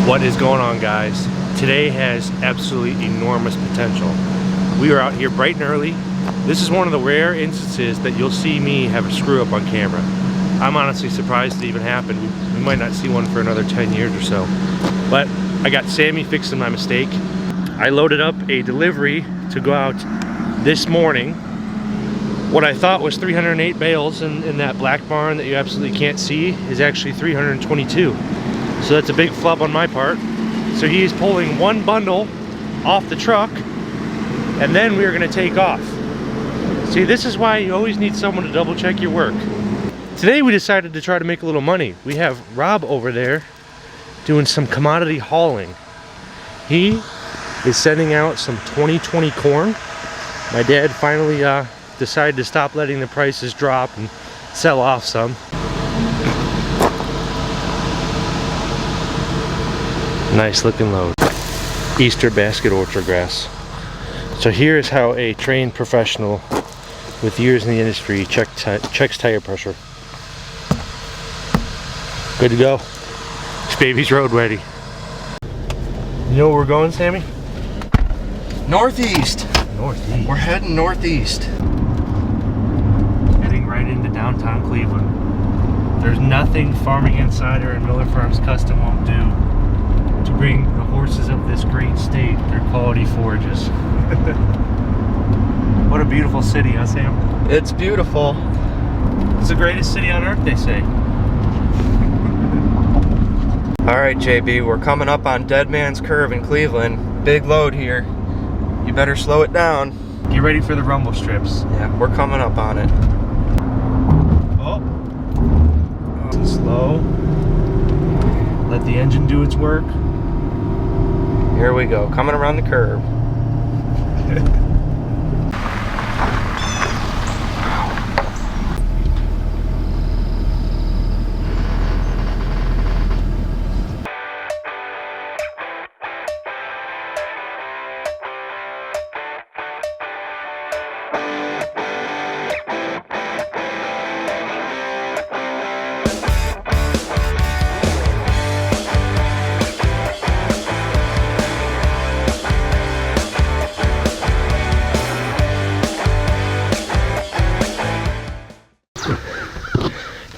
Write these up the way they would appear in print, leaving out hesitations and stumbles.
What is going on, guys? Today has absolutely enormous potential. We are out here bright and early. This is one of the rare instances that you'll see me have a screw up on camera. I'm honestly surprised it even happened. We might not see one for another 10 years or so. But I got Sammy fixing my mistake. I loaded up a delivery to go out this morning. What I thought was 308 bales in that black barn that you absolutely can't see is actually 322. So that's a big flub on my part. So he's pulling one bundle off the truck and then we're gonna take off. See, this is why you always need someone to double check your work. Today we decided to try to make a little money. We have Rob over there doing some commodity hauling. He is sending out some 2020 corn. My dad finally decided to stop letting the prices drop and sell off some. Nice looking load. Easter basket orchard grass. So here's how a trained professional with years in the industry checks tire pressure. Good to go. This baby's road ready. You know where we're going, Sammy? Northeast. Northeast. We're heading northeast. Heading right into downtown Cleveland. There's nothing Farming Insider and Miller Farms Custom won't do to bring the horses of this great state their quality forages. What a beautiful city, huh, Sam? It's beautiful. It's the greatest city on earth, they say. All right, JB, we're coming up on Dead Man's Curve in Cleveland. Big load here. You better slow it down. Get ready for the rumble strips. Yeah, we're coming up on it. Oh. Slow. Let the engine do its work. Here we go, coming around the curve.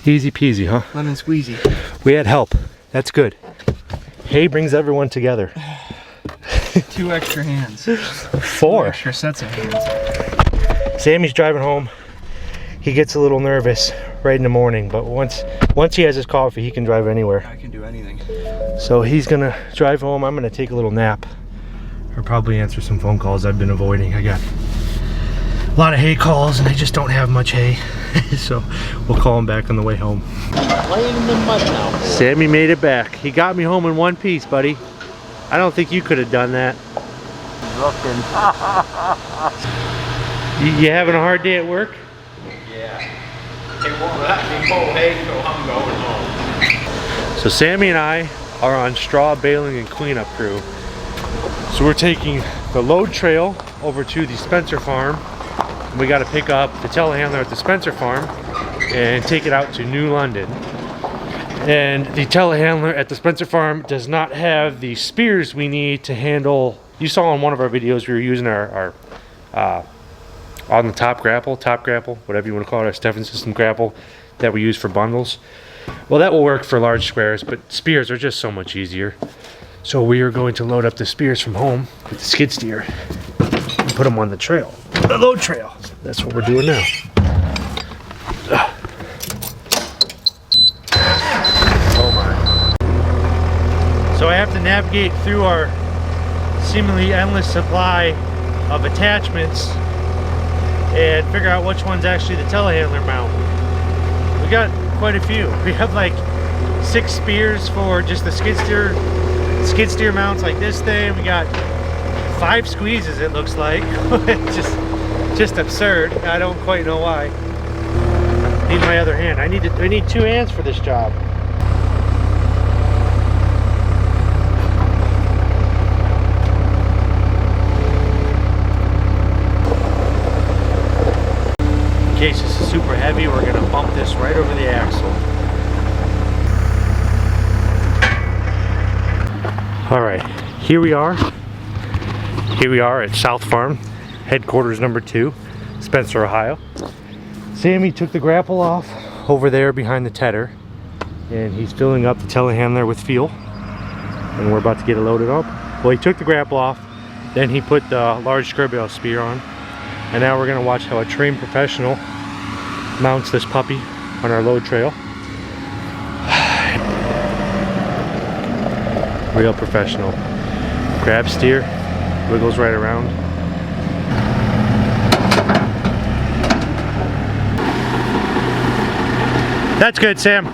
Easy peasy, huh? Lemon squeezy. We had help. That's good. Hay brings everyone together. 2 extra hands. 4 2 extra sets of hands. Sammy's driving home. He gets a little nervous right in the morning, but once he has his coffee, he can drive anywhere. I can do anything. So he's gonna drive home. I'm gonna take a little nap, or probably answer some phone calls I've been avoiding. I got a lot of hay calls, and I just don't have much hay. So we'll call him back on the way home. Laying in the mud now. Sammy made it back. He got me home in one piece, buddy. I don't think you could have done that. Looking. You having a hard day at work? Yeah. They won't let me mow hay, so I'm going home. So Sammy and I are on straw baling and cleanup crew. So we're taking the load trail over to the Spencer farm. We got to pick up the telehandler at the Spencer farm and take it out to New London. And the telehandler at the Spencer farm does not have the spears we need to handle. You saw in one of our videos we were using our on the top grapple, whatever you want to call it, our Stephen system grapple that we use for bundles. Well, that will work for large squares, but spears are just so much easier. So we are going to load up the spears from home with the skid steer and put them on the trail, the load trail. That's what we're doing now. Oh my. So I have to navigate through our seemingly endless supply of attachments and figure out which one's actually the telehandler mount. We got quite a few. We have like 6 spears for just the skid steer mounts like this thing. We got 5 squeezes, it looks like. just absurd. I don't quite know why. Need my other hand. I need 2 hands for this job. In case this is super heavy, we're gonna bump this right over the axle. All right, here we are. Here we are at South Farm, headquarters number 2, Spencer, Ohio. Sammy took the grapple off over there behind the tedder, and he's filling up the telehandler with fuel, and we're about to get it loaded up. Well, he took the grapple off, then he put the large square bale spear on, and now we're gonna watch how a trained professional mounts this puppy on our load trail. Real professional. Grab steer, wiggles right around. That's good, Sam.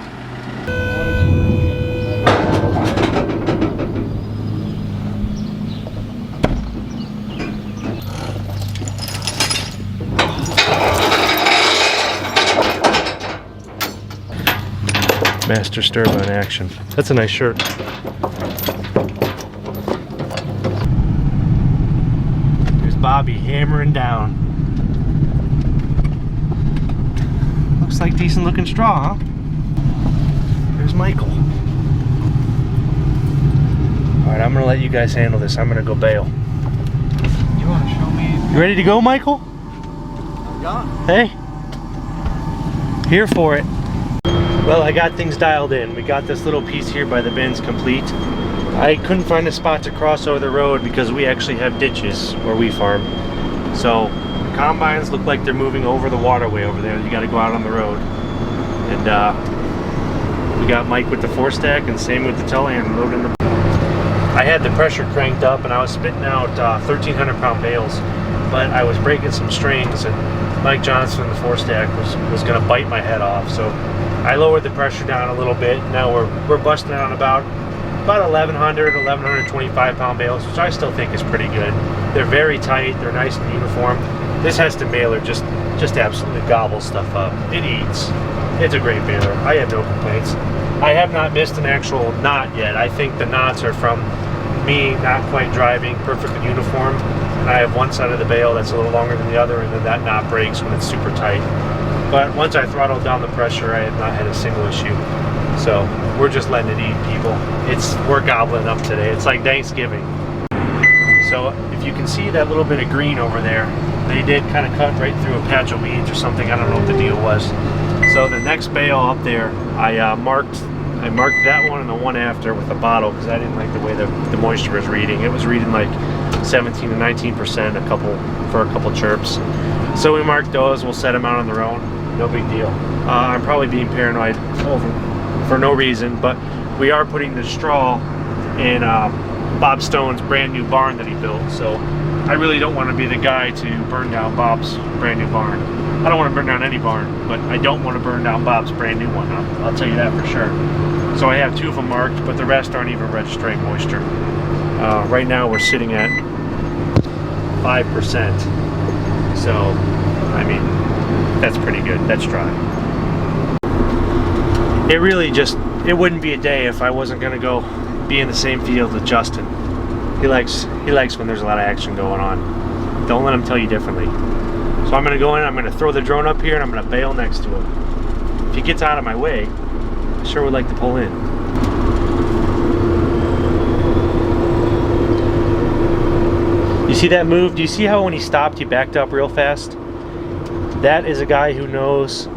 Master Sturba in action. That's a nice shirt. There's Bobby hammering down. Looks like decent looking straw, huh? There's Michael. Alright, I'm gonna let you guys handle this. I'm gonna go bale. You want to show me? You ready to go, Michael? I'm gone. Hey. Here for it. Well, I got things dialed in. We got this little piece here by the bins complete. I couldn't find a spot to cross over the road because we actually have ditches where we farm. So the combines look like they're moving over the waterway over there. You got to go out on the road. And we got Mike with the Forstak and same with the telehandler loading the. I had the pressure cranked up and I was spitting out 1,300 pound bales, but I was breaking some strings and Mike Johnson, the Forstak, was going to bite my head off. So I lowered the pressure down a little bit. Now we're busting out about 1,100, 1,125 pound bales, which I still think is pretty good. They're very tight. They're nice and uniform. This Heston baler just absolutely gobbles stuff up. It eats. It's a great baler. I have no complaints. I have not missed an actual knot yet. I think the knots are from me not quite driving perfectly uniform. And I have one side of the bale that's a little longer than the other, and then that knot breaks when it's super tight. But once I throttled down the pressure, I have not had a single issue. So we're just letting it eat, people. We're gobbling up today. It's like Thanksgiving. So if you can see that little bit of green over there, they did kind of cut right through a patch of weeds or something. I don't know what the deal was. So the next bale up there, I marked that one and the one after with a bottle because I didn't like the way the moisture was reading. It was reading like 17 to 19% for a couple chirps. So we marked those. We'll set them out on their own. No big deal. I'm probably being paranoid for no reason, but we are putting the straw in Bob Stone's brand new barn that he built. So I really don't want to be the guy to burn down Bob's brand new barn. I don't want to burn down any barn, but I don't want to burn down Bob's brand new one. I'll tell you that for sure. So I have 2 of them marked, but the rest aren't even registering moisture. Right now we're sitting at 5%. So, I mean, that's pretty good. That's dry. It really it wouldn't be a day if I wasn't gonna go be in the same field with Justin. He likes when there's a lot of action going on. Don't let him tell you differently. So I'm gonna go in, I'm gonna throw the drone up here, and I'm gonna bale next to him. If he gets out of my way, I sure would like to pull in. You see that move? Do you see how when he stopped, he backed up real fast? That is a guy who knows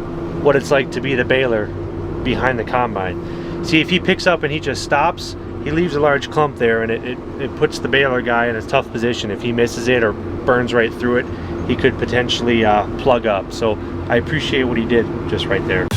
what it's like to be the baler behind the combine. See, if he picks up and he just stops, he leaves a large clump there, and it puts the baler guy in a tough position. If he misses it or burns right through it, he could potentially plug up. So I appreciate what he did just right there.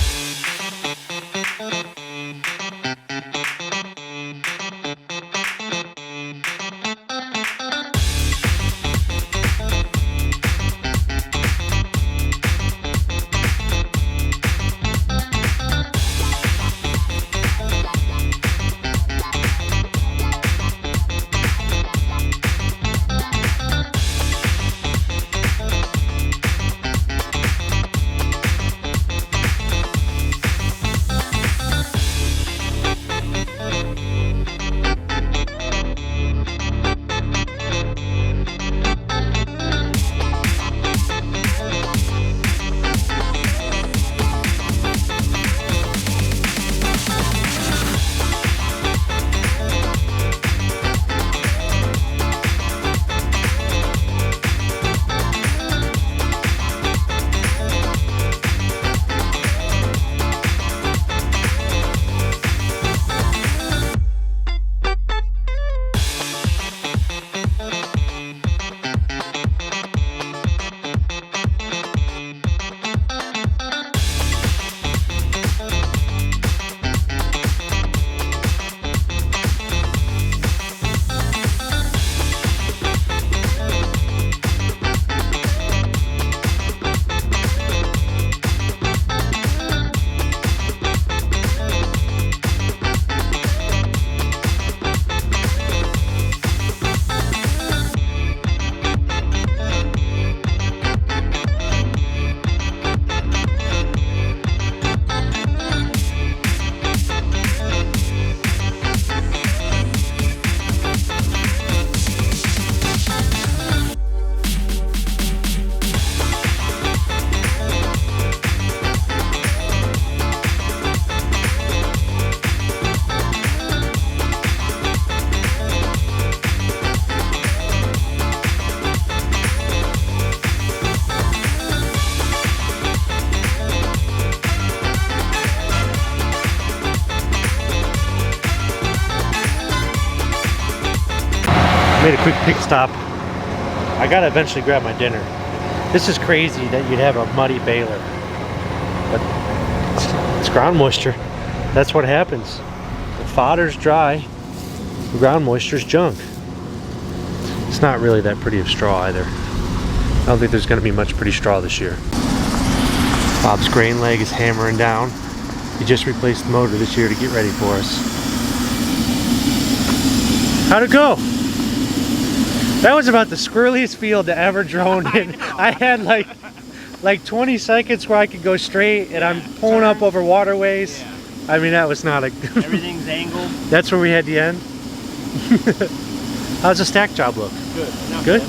Made a quick pit stop. I gotta eventually grab my dinner. This is crazy that you'd have a muddy baler, but it's ground moisture. That's what happens. The fodder's dry, the ground moisture's junk. It's not really that pretty of straw either. I don't think there's gonna be much pretty straw this year. Bob's grain leg is hammering down. He just replaced the motor this year to get ready for us. How'd it go? That was about the squirreliest field to ever drone in. I had like 20 seconds where I could go straight, and I'm pulling up over waterways. Yeah. I mean, that was not a... Everything's angled. That's where we had the end. How's the stack job look? Good. Not Good? bad.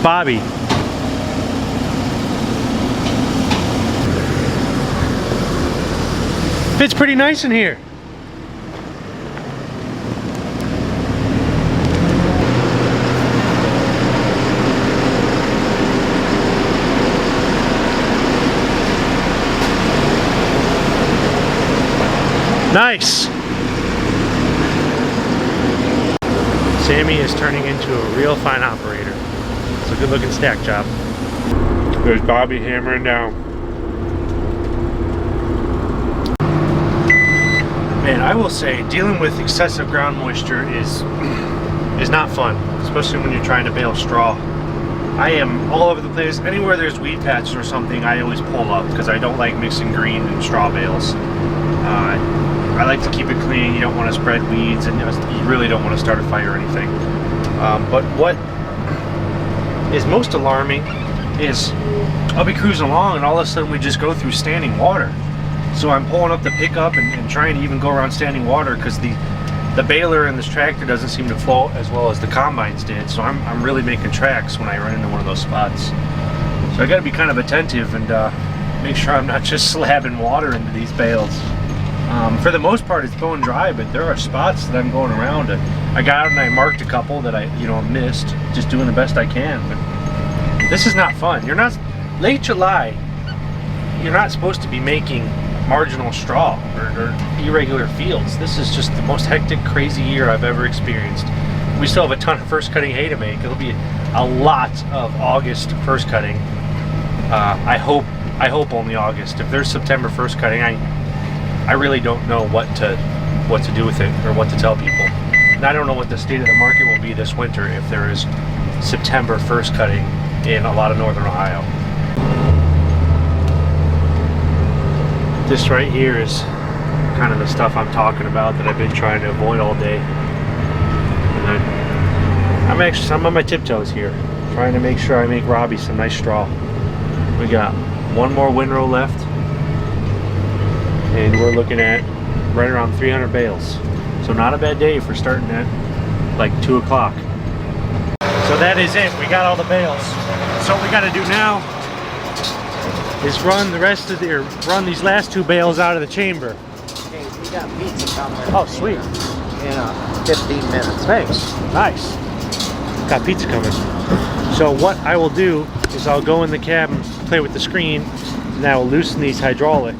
Bobby. Fits pretty nice in here. Nice. Sammy is turning into a real fine operator. It's a good looking stack job. There's Bobby hammering down. Man, I will say dealing with excessive ground moisture is not fun, especially when you're trying to bale straw. I am all over the place. Anywhere there's weed patches or something, I always pull up because I don't like mixing green and straw bales. I like to keep it clean. You don't want to spread weeds, and you really don't want to start a fire or anything. But what is most alarming is I'll be cruising along and all of a sudden we just go through standing water. So I'm pulling up the pickup and trying to even go around standing water because the baler in this tractor doesn't seem to flow as well as the combines did. So I'm really making tracks when I run into one of those spots. So I got to be kind of attentive and make sure I'm not just slabbing water into these bales. For the most part, it's bone dry, but there are spots that I'm going around. I got out and I marked a couple that I missed, just doing the best I can. But this is not fun. You're not late July. You're not supposed to be making marginal straw or irregular fields. This is just the most hectic, crazy year I've ever experienced. We still have a ton of first cutting hay to make. It'll be a lot of August first cutting. I hope only August. If there's September first cutting, I really don't know what to do with it or what to tell people. And I don't know what the state of the market will be this winter if there is September first cutting in a lot of northern Ohio. This right here is kind of the stuff I'm talking about that I've been trying to avoid all day. And I'm on my tiptoes here, trying to make sure I make Robbie some nice straw. We got one more windrow left, and we're looking at right around 300 bales. So not a bad day for starting at like 2 o'clock. So that is it. We got all the bales. So what we got to do now is run these last 2 bales out of the chamber. Hey, we got pizza coming. Oh, sweet. In 15 minutes. Thanks. Nice. Got pizza coming. So what I will do is I'll go in the cab and play with the screen, and I will loosen this hydraulic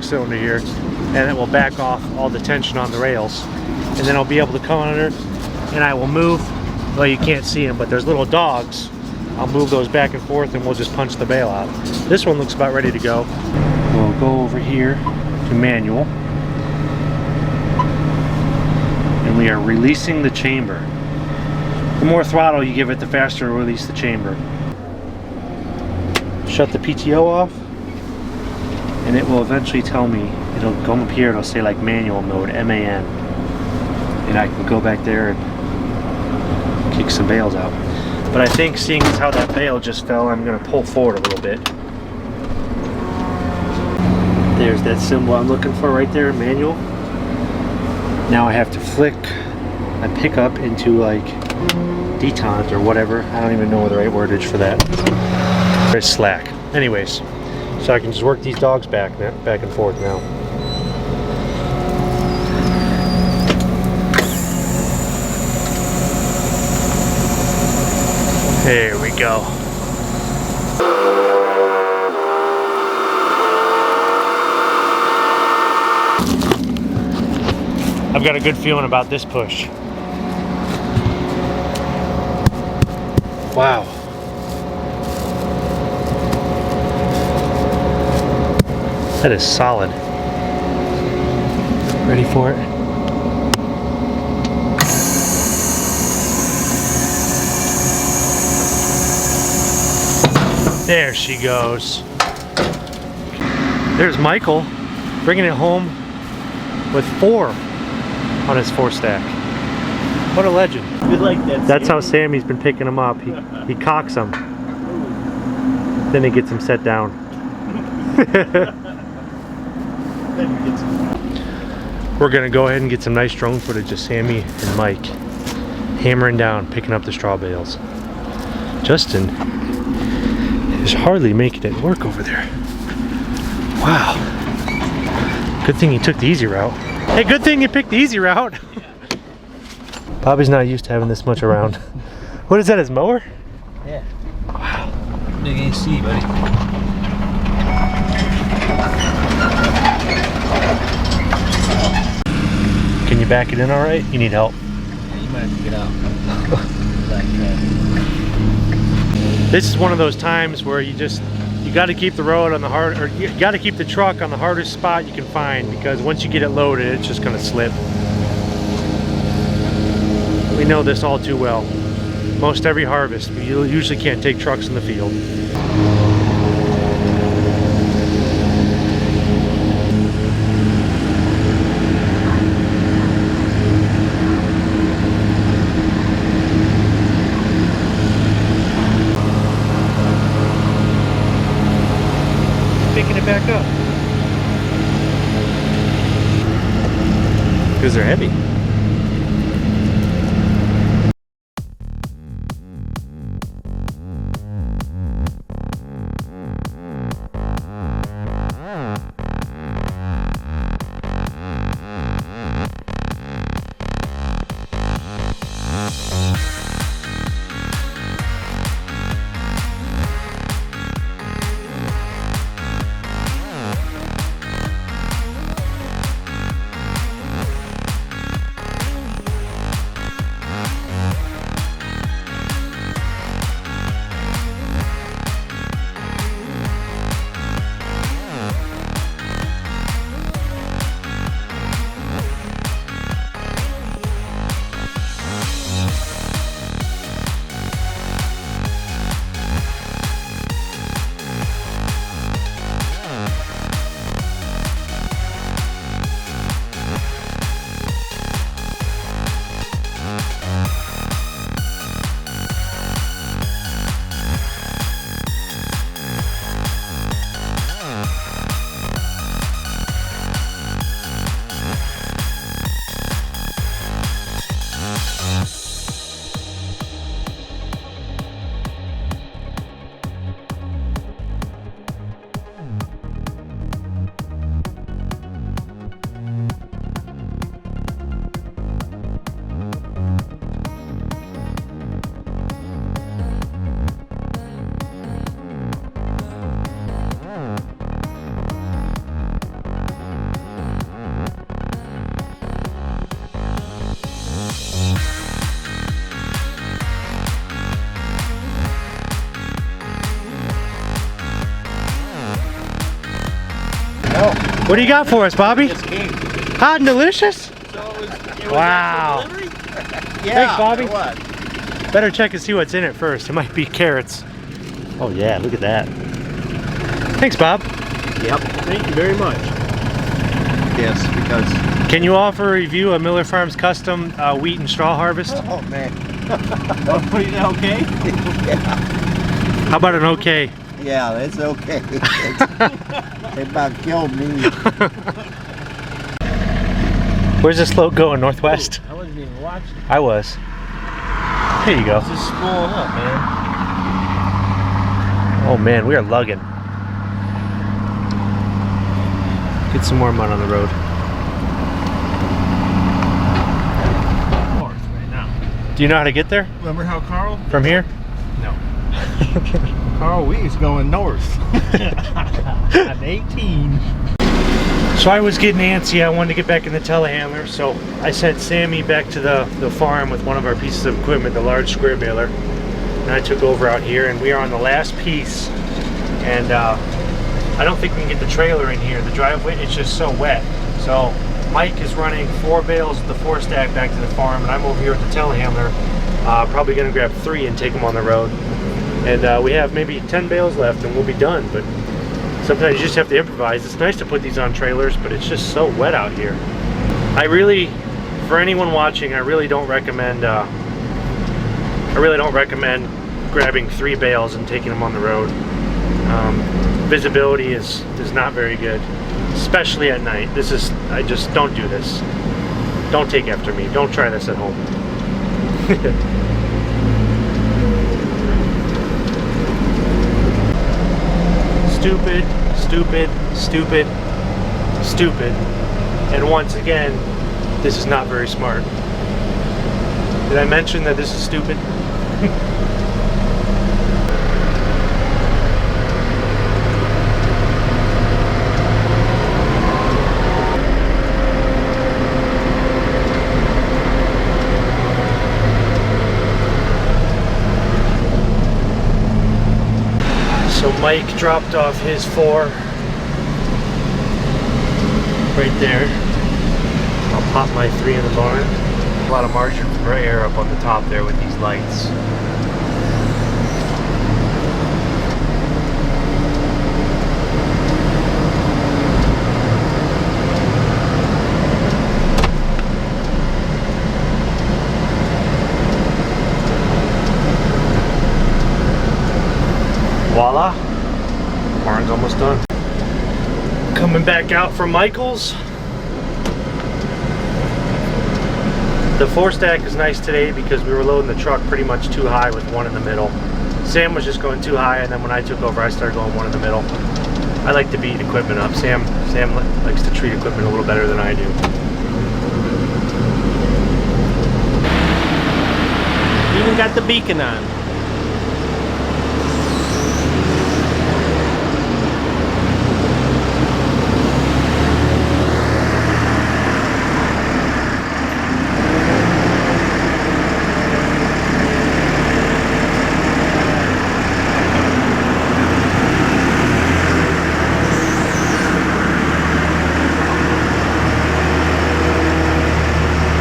cylinder here, and it will back off all the tension on the rails. And then I'll be able to come under, and I will move, well, you can't see them, but there's little dogs. I'll move those back and forth, and we'll just punch the bale out. This one looks about ready to go. We'll go over here to manual, and we are releasing the chamber. The more throttle you give it, the faster it'll release the chamber. Shut the PTO off, and it will eventually tell me, it'll come up here, it'll say like manual mode, MAN, and I can go back there and kick some bales out. But I think, seeing as how that bale just fell, I'm going to pull forward a little bit. There's that symbol I'm looking for right there, manual. Now I have to flick my pickup into like detente or whatever. I don't even know the right wordage for that. There's slack. Anyways, so I can just work these dogs back and forth now. There we go. I've got a good feeling about this push. Wow. That is solid. Ready for it? There she goes. There's Michael bringing it home with 4 on his Forstak. What a legend. You like that? That's how Sammy's been picking them up. He cocks them. Then he gets them set down. We're gonna go ahead and get some nice drone footage of Sammy and Mike hammering down, picking up the straw bales. Justin is hardly making it work over there. Wow. Good thing he took the easy route. Hey, good thing you picked the easy route. Bobby's not used to having this much around. What is that, his mower? Yeah. Wow. Big AC, buddy. Can you back it in all right? You need help. Yeah, you might have to get out. This is one of those times where you got to keep the road on the hard, or you got to keep the truck on the hardest spot you can find, because once you get it loaded, it's just going to slip. We know this all too well. Most every harvest, we usually can't take trucks in the field. Picking it back up. Because they're heavy. What do you got for us, Bobby? Hot and delicious? Wow. Yeah. Thanks, Bobby. What? Better check and see what's in it first. It might be carrots. Oh yeah, look at that. Thanks, Bob. Yep. Thank you very much. Yes, because. Can you offer a review of Miller Farms custom wheat and straw harvest? Oh man. Want to put it okay? How about an okay? Yeah, it's okay. They about killed me. Where's this float going? Northwest? I wasn't even watching. I was. Here you go. It's just spooling up, man. Oh man, we are lugging. Get some more mud on the road. North right now. Do you know how to get there Remember how Carl? from here? No. Carl, we is going north. I'm 18. So I was getting antsy. I wanted to get back in the telehandler, so I sent Sammy back to the farm with one of our pieces of equipment, the large square baler. And I took over out here, and we are on the last piece. And I don't think we can get the trailer in here. The driveway, it's just so wet. So Mike is running 4 bales of the Forstak back to the farm, and I'm over here at the telehandler, probably gonna grab 3 and take them on the road. And we have maybe 10 bales left, and we'll be done. But sometimes you just have to improvise. It's nice to put these on trailers, but it's just so wet out here. I really, for anyone watching, I really don't recommend grabbing 3 bales and taking them on the road. Visibility is not very good, especially at night. I just don't do this. Don't take after me. Don't try this at home. Stupid, stupid, stupid, stupid. And once again, this is not very smart. Did I mention that this is stupid? So Mike dropped off his 4 right there. I'll pop my 3 in the barn. A lot of margin for air up on the top there with these lights. Voila, barn's almost done. Coming back out from Michael's. The Forstak is nice today because we were loading the truck pretty much too high with 1 in the middle. Sam was just going too high, and then when I took over, I started going 1 in the middle. I like to beat equipment up. Sam likes to treat equipment a little better than I do. Even got the beacon on.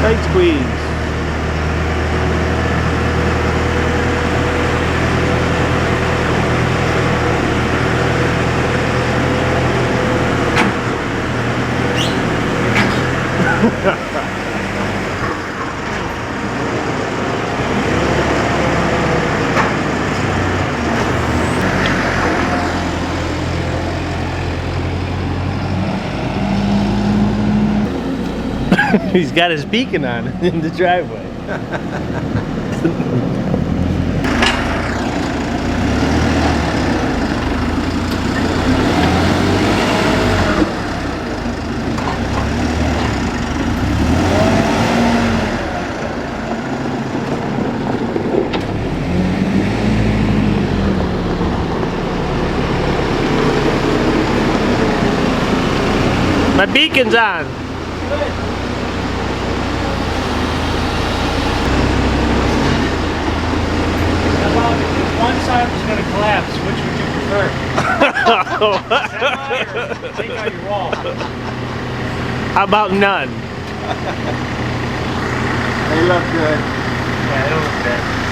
Tight squeeze. He's got his beacon on in the driveway. My beacon's on. One side was going to collapse. Which would you prefer? Take out your wall. How about none? They look good. Yeah, they don't look bad.